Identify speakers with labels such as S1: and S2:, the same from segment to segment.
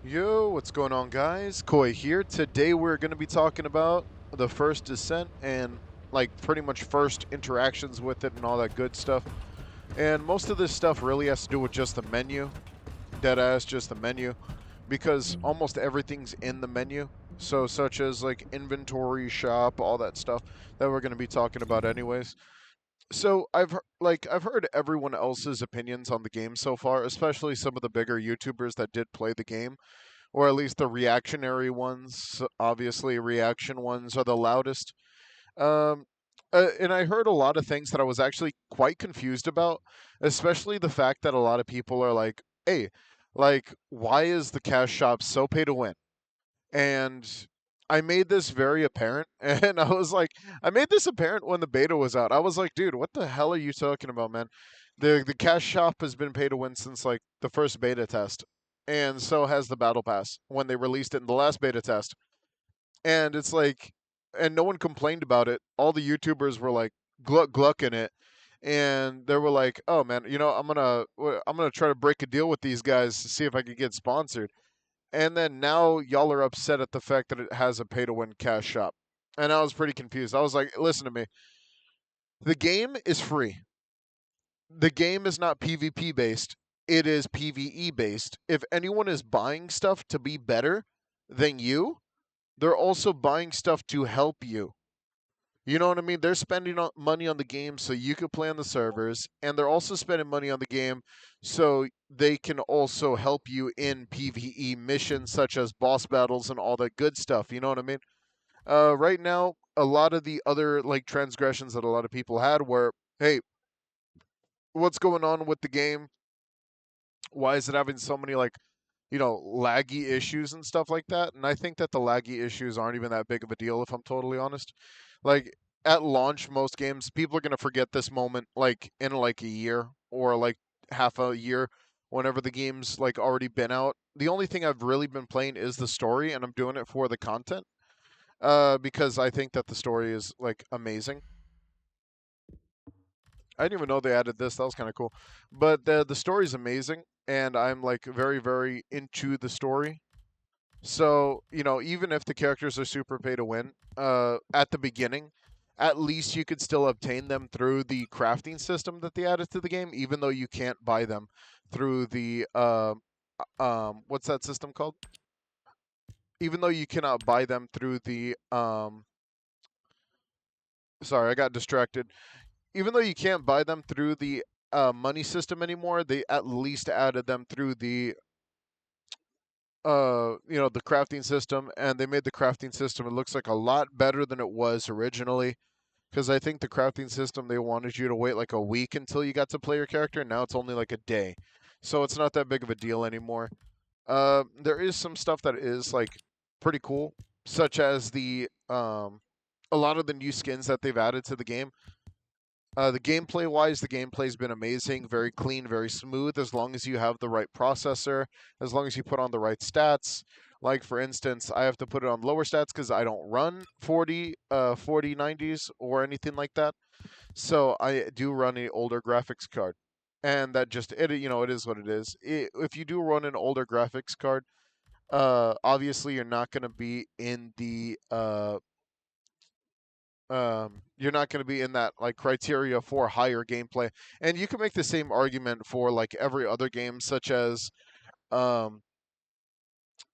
S1: Yo, what's going on, guys? Koi here. Today we're going to be talking about the first Descent and like pretty much first interactions with it and all that good stuff. And most of this stuff really has to do with just the menu, dead ass just the menu, because almost everything's in the menu. So such as like inventory, shop, all that stuff that we're going to be talking about anyways. So I've heard everyone else's opinions on the game so far, especially some of the bigger YouTubers that did play the game, or at least the reactionary ones. Obviously, reaction ones are the loudest. Um, and I heard a lot of things that I was actually quite confused about, especially the fact that a lot of people are like, "Hey, like, why is the cash shop so pay to win?" And I made this very apparent, and I made this apparent when the beta was out. I was like, "Dude, what the hell are you talking about, man? The cash shop has been pay to win since like the first beta test, and so has the battle pass when they released it in the last beta test." And it's like, and no one complained about it. All the YouTubers were like glucking it, and they were like, "Oh man, I'm gonna try to break a deal with these guys to see if I could get sponsored." And then now y'all are upset at the fact that it has a pay to win cash shop. And I was pretty confused. I was like, listen to me. The game is free. The game is not PvP based. It is PvE based. If anyone is buying stuff to be better than you, they're also buying stuff to help you. You know what I mean? They're spending money on the game so you can play on the servers, and they're also spending money on the game so they can also help you in PvE missions such as boss battles and all that good stuff. You know what I mean? Right now, a lot of the other like transgressions that a lot of people had were, hey, what's going on with the game? Why is it having so many like laggy issues and stuff like that? And I think that the laggy issues aren't even that big of a deal, if I'm totally honest. Like at launch, most games, people are gonna forget this moment like in like a year or like half a year, whenever the game's like already been out. The only thing I've really been playing is the story, and I'm doing it for the content. Because I think that the story is like amazing. I didn't even know they added this. That was kind of cool. But the story's amazing, and I'm like very very into the story. So, even if the characters are super pay to win, at the beginning, at least you could still obtain them through the crafting system that they added to the game, even though you can't buy them through the what's that system called? Even though you cannot buy them through the sorry, I got distracted. Even though you can't buy them through the money system anymore, they at least added them through the the crafting system, and they made the crafting system, it looks like a lot better than it was originally, because I think the crafting system, they wanted you to wait like a week until you got to play your character, and now it's only like a day, so it's not that big of a deal anymore. There is some stuff that is like pretty cool, such as the a lot of the new skins that they've added to the game. The gameplay wise, the gameplay's been amazing, very clean, very smooth, as long as you have the right processor, as long as you put on the right stats. Like for instance, I have to put it on lower stats because I don't run 4090s or anything like that. So I do run an older graphics card. And that just it is what it is. If you do run an older graphics card, obviously you're not going to be in the you're not going to be in that like criteria for higher gameplay. And you can make the same argument for like every other game, such as um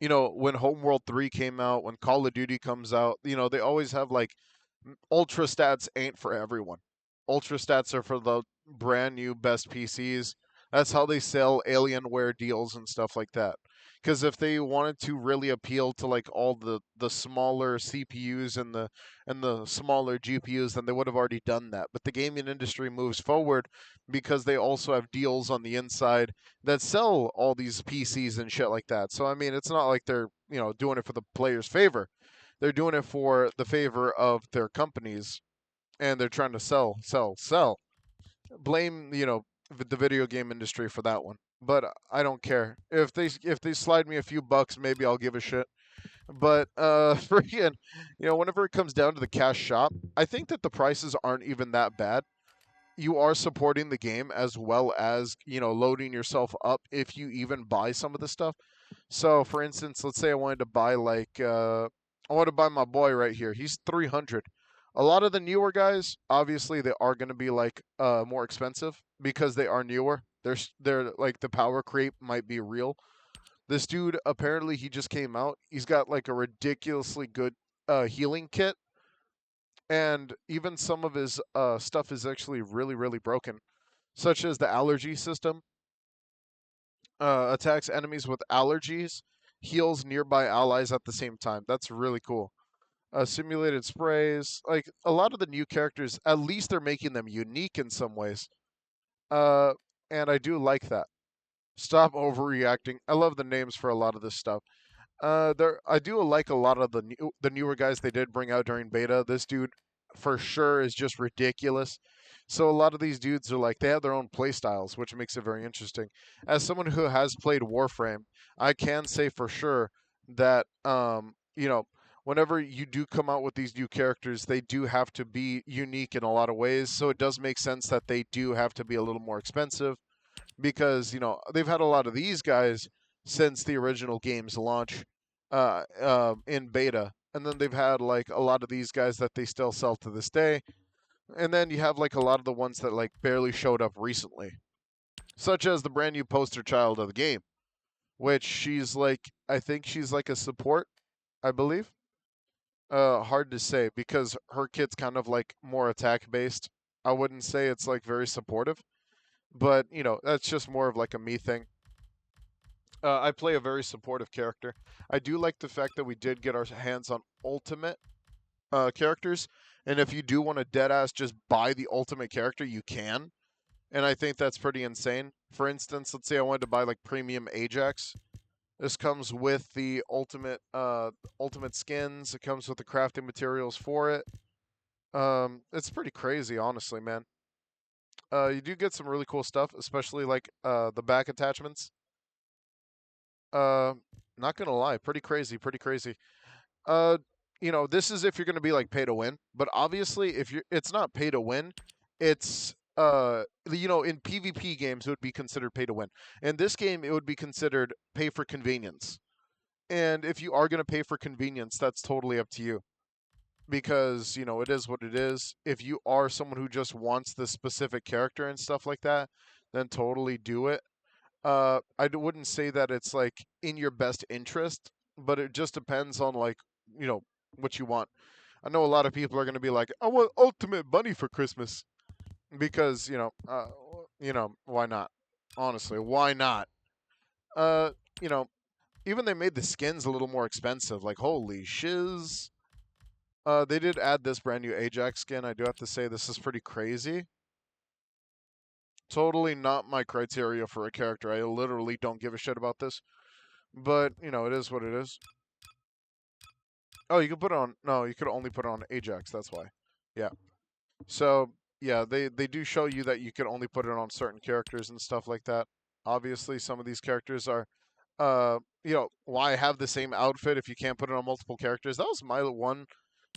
S1: when Homeworld 3 came out, when Call of Duty comes out, they always have like ultra stats ain't for everyone. Ultra stats are for the brand new best PCs. That's how they sell Alienware deals and stuff like that. Because if they wanted to really appeal to like all the smaller CPUs and the smaller GPUs, then they would have already done that. But the gaming industry moves forward because they also have deals on the inside that sell all these PCs and shit like that. So I mean, it's not like they're doing it for the player's favor. They're doing it for the favor of their companies, and they're trying to sell, sell, sell. Blame the video game industry for that one. But I don't care if they slide me a few bucks, maybe I'll give a shit. But freaking, whenever it comes down to the cash shop, I think that the prices aren't even that bad. you are supporting the game as well as, loading yourself up if you even buy some of the stuff. So, for instance, let's say I wanted to buy I want to buy my boy right here. He's 300. A lot of the newer guys, obviously, they are going to be like more expensive because they are newer. They're like the power creep might be real. This dude apparently he just came out. He's got like a ridiculously good healing kit, and even some of his stuff is actually really really broken, such as the allergy system. Attacks enemies with allergies, heals nearby allies at the same time. That's really cool. Simulated sprays, like a lot of the new characters, at least they're making them unique in some ways. Uh, and I do like that. Stop overreacting. I love the names for a lot of this stuff. There I do like a lot of the newer guys they did bring out during beta. This dude, for sure, is just ridiculous. So a lot of these dudes are like they have their own play styles, which makes it very interesting. As someone who has played Warframe, I can say for sure that whenever you do come out with these new characters, they do have to be unique in a lot of ways. So it does make sense that they do have to be a little more expensive because they've had a lot of these guys since the original game's launch in beta, and then they've had like a lot of these guys that they still sell to this day, and then you have like a lot of the ones that like barely showed up recently, such as the brand new poster child of the game, which she's like I think she's like a support, I believe. Hard to say because her kit's kind of like more attack based. I wouldn't say it's like very supportive, but that's just more of like a me thing. I play a very supportive character. I do like the fact that we did get our hands on ultimate characters, and if you do want to deadass just buy the ultimate character, you can. And I think that's pretty insane. For instance, let's say I wanted to buy like premium Ajax. This comes with the ultimate skins. It comes with the crafting materials for it. It's pretty crazy, honestly, man. You do get some really cool stuff, especially like the back attachments. Uh, Not gonna lie, pretty crazy, pretty crazy. Uh, this is if you're gonna be like pay to win, but obviously if you're, it's not pay to win. It's in PvP games it would be considered pay to win. In this game, it would be considered pay for convenience. And if you are gonna pay for convenience, that's totally up to you because it is what it is. If you are someone who just wants the specific character and stuff like that, then totally do it. Wouldn't say that it's like in your best interest, but it just depends on like you know what you want. I know a lot of people are going to be like, I want Ultimate Bunny for Christmas because why not? Honestly, why not? Uh, you know, Even they made the skins a little more expensive. Like holy shiz. They did add this brand new Ajax skin. I do have to say this is pretty crazy. Totally not my criteria for a character. I literally don't give a shit about this. But, it is what it is. Oh, you can put it on. No, you could only put it on Ajax. That's why. Yeah. So, yeah, they do show you that you can only put it on certain characters and stuff like that. Obviously, some of these characters are, why have the same outfit if you can't put it on multiple characters? That was my one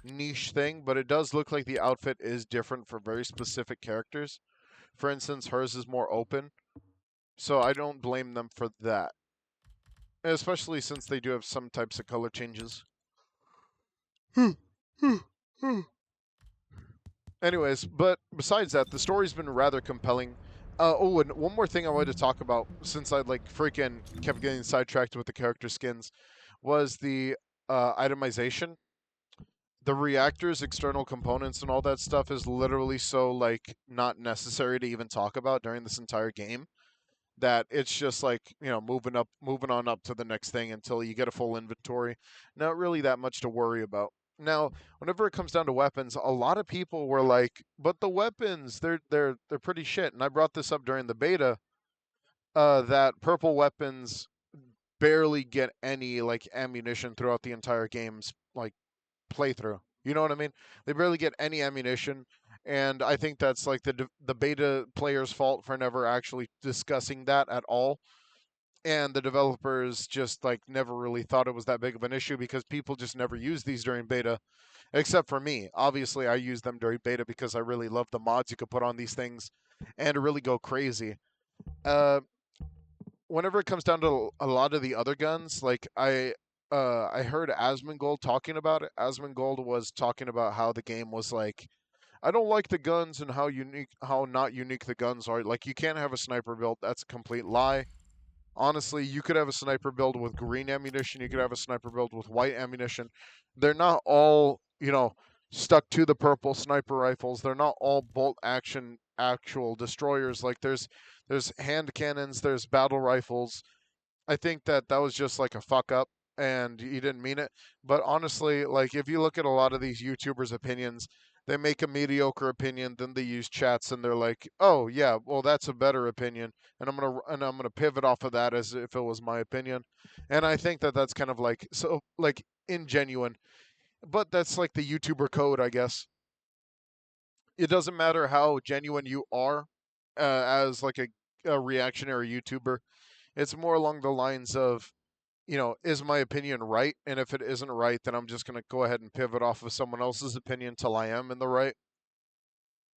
S1: niche thing, but it does look like the outfit is different for very specific characters. For instance, hers is more open, so I don't blame them for that. Especially since they do have some types of color changes. Anyways, but besides that, the story's been rather compelling. And one more thing I wanted to talk about, since I like freaking kept getting sidetracked with the character skins, was the itemization. The reactors, external components, and all that stuff is literally so like not necessary to even talk about during this entire game. That it's just like moving on up to the next thing until you get a full inventory. Not really that much to worry about. Now, whenever it comes down to weapons, a lot of people were like, "But the weapons, they're pretty shit." And I brought this up during the beta, that purple weapons barely get any like ammunition throughout the entire game's like playthrough. You know what I mean? They barely get any ammunition, and I think that's like the beta player's fault for never actually discussing that at all. and the developers just like never really thought it was that big of an issue because people just never used these during beta, except for me. Obviously, I used them during beta because I really love the mods you could put on these things and really go crazy. Uh, Whenever it comes down to a lot of the other guns, like I heard Asmongold talking about it. Asmongold was talking about how the game was like, I don't like the guns and how not unique the guns are. Like you can't have a sniper build. That's a complete lie. Honestly, you could have a sniper build with green ammunition. You could have a sniper build with white ammunition. They're not all, stuck to the purple sniper rifles. They're not all bolt action actual destroyers. Like there's hand cannons, there's battle rifles. I think that that was just like a fuck up and he didn't mean it. But honestly, like if you look at a lot of these YouTubers' opinions, they make a mediocre opinion, then they use chats and they're like, "Oh yeah, well that's a better opinion," and I'm gonna pivot off of that as if it was my opinion, and I think that that's kind of like so like ingenuine, but that's like the YouTuber code, I guess. It doesn't matter how genuine you are as like a reactionary YouTuber. It's more along the lines of, is my opinion right? And if it isn't right, then I'm just going to go ahead and pivot off of someone else's opinion till I am in the right.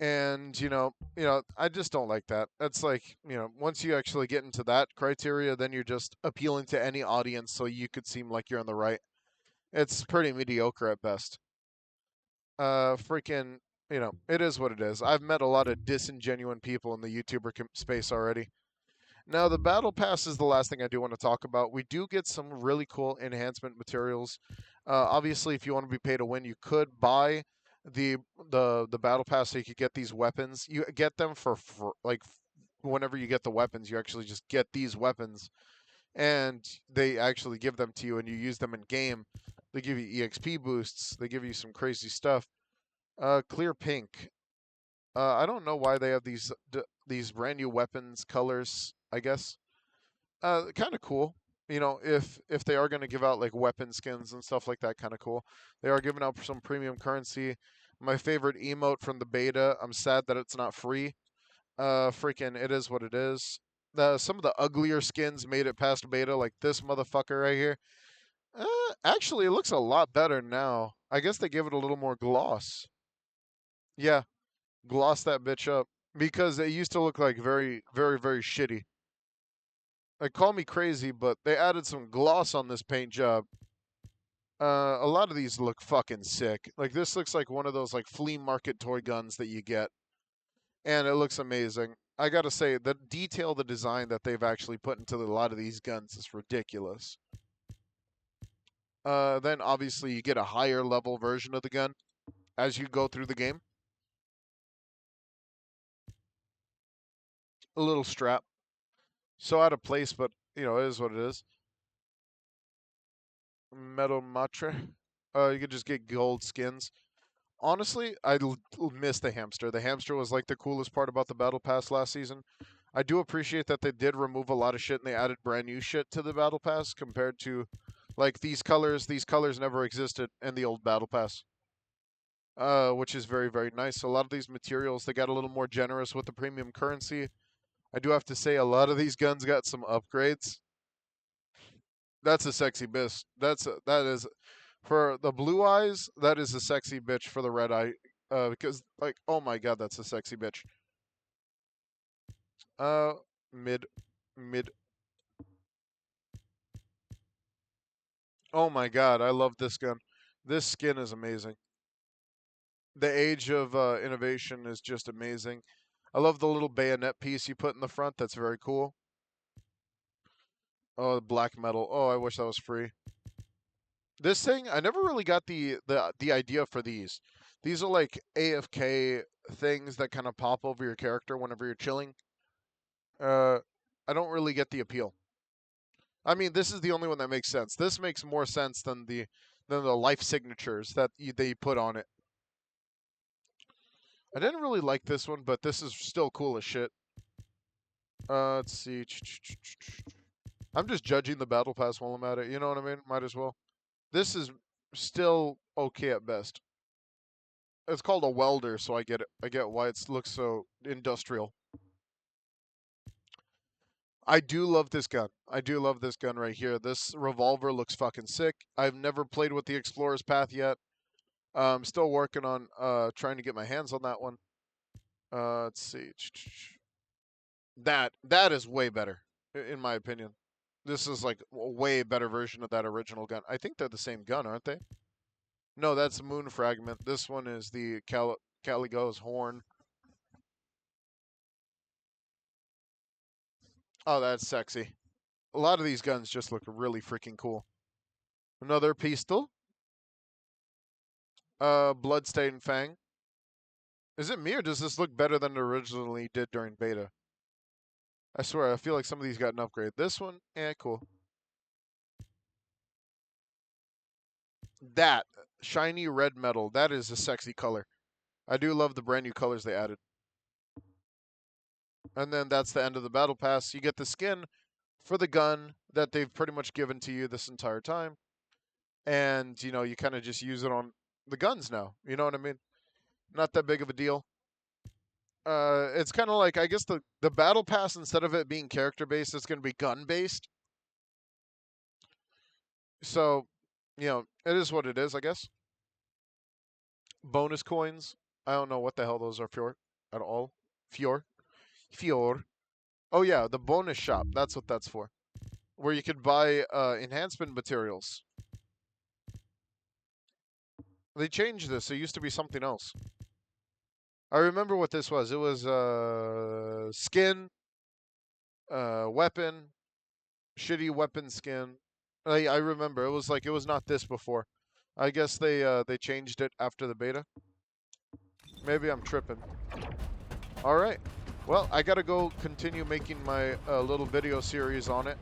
S1: And I just don't like that. That's like, once you actually get into that criteria, then you're just appealing to any audience so you could seem like you're on the right. It's pretty mediocre at best. Freaking, it is what it is. I've met a lot of disingenuine people in the YouTuber space already. Now, the battle pass is the last thing I do want to talk about. We do get some really cool enhancement materials. Obviously, if you want to be pay to win, you could buy the the battle pass so you could get these weapons. You get them for like whenever you get the weapons, you actually just get these weapons, and they actually give them to you, and you use them in game. They give you EXP boosts. They give you some crazy stuff. Clear pink. I don't know why they have these brand new weapons colors. I guess kind of cool. If they are going to give out like weapon skins and stuff like that, kind of cool. They are giving out some premium currency. My favorite emote from the beta. I'm sad that it's not free. Freaking, it is what it is. Some of the uglier skins made it past beta, like this motherfucker right here. Actually, it looks a lot better now. I guess they give it a little more gloss. Yeah, gloss that bitch up because it used to look like very, very, very shitty. Like, call me crazy, but they added some gloss on this paint job. A lot of these look fucking sick. Like this looks like one of those like flea market toy guns that you get, and it looks amazing. I gotta say, the detail, the design that they've actually put into a lot of these guns is ridiculous. Then obviously you get a higher level version of the gun as you go through the game. A little strap, so out of place, but it is what it is. Metal matre. You could just get gold skins. Honestly, miss the hamster. The hamster was like the coolest part about the battle pass last season. I do appreciate that they did remove a lot of shit and they added brand new shit to the battle pass compared to like these colors. These colors never existed in the old battle pass. Which is very, very nice. A lot of these materials, they got a little more generous with the premium currency. I do have to say a lot of these guns got some upgrades. That's a sexy bitch. That is for the blue eyes, that is a sexy bitch for the red eye. Because like, oh my god, that's a sexy bitch. Uh, mid, mid. Oh my god, I love this gun. This skin is amazing. The age of innovation is just amazing. I love the little bayonet piece you put in the front. That's very cool. Oh, black metal. Oh, I wish that was free. This thing, I never really got the idea for these. These are like AFK things that kind of pop over your character whenever you're chilling. Uh, I don't really get the appeal. I mean, this is the only one that makes sense. This makes more sense than the life signatures that they put on it. I didn't really like this one, but this is still cool as shit. Let's see. I'm just judging the battle pass while I'm at it. You know what I mean? Might as well. This is still okay at best. It's called a welder, so I get it. I get why it looks so industrial. I do love this gun. I do love this gun right here. This revolver looks fucking sick. I've never played with the Explorer's Path yet. I'm still working on trying to get my hands on that one. Let's see. That is way better, in my opinion. This is like a way better version of that original gun. I think they're the same gun, aren't they? No, that's Moon Fragment. This one is the Caligo's Horn. Oh, that's sexy. A lot of these guns just look really freaking cool. Another pistol. Bloodstained Fang. Is it me or does this look better than it originally did during beta? I swear, I feel like some of these got an upgrade. This one, cool. That shiny red metal, that is a sexy color. I do love the brand new colors they added. And then that's the end of the battle pass. You get the skin for the gun that they've pretty much given to you this entire time. And, you know, you kind of just use it on the guns now. You know what I mean? Not that big of a deal. It's kind of like, I guess the battle pass, instead of it being character based, it's going to be gun based. So, you know, it is what it is, I guess. Bonus coins. I don't know what the hell those are for at all. Fior. Fior. Oh yeah, the bonus shop. That's what that's for. Where you could buy enhancement materials. They changed this. It used to be something else. I remember what this was. It was skin, weapon, shitty weapon skin. I remember. It was like it was not this before. I guess they changed it after the beta. Maybe I'm tripping. All right. Well, I gotta go continue making my little video series on it,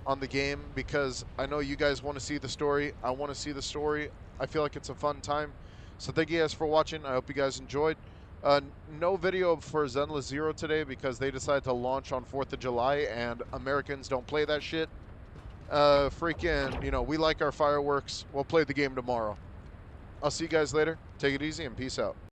S1: on the game, because I know you guys want to see the story. I want to see the story. I feel like it's a fun time. So thank you guys for watching. I hope you guys enjoyed. No video for Zenless Zero today because they decided to launch on 4th of July and Americans don't play that shit. Freaking, you know, we like our fireworks. We'll play the game tomorrow. I'll see you guys later. Take it easy and peace out.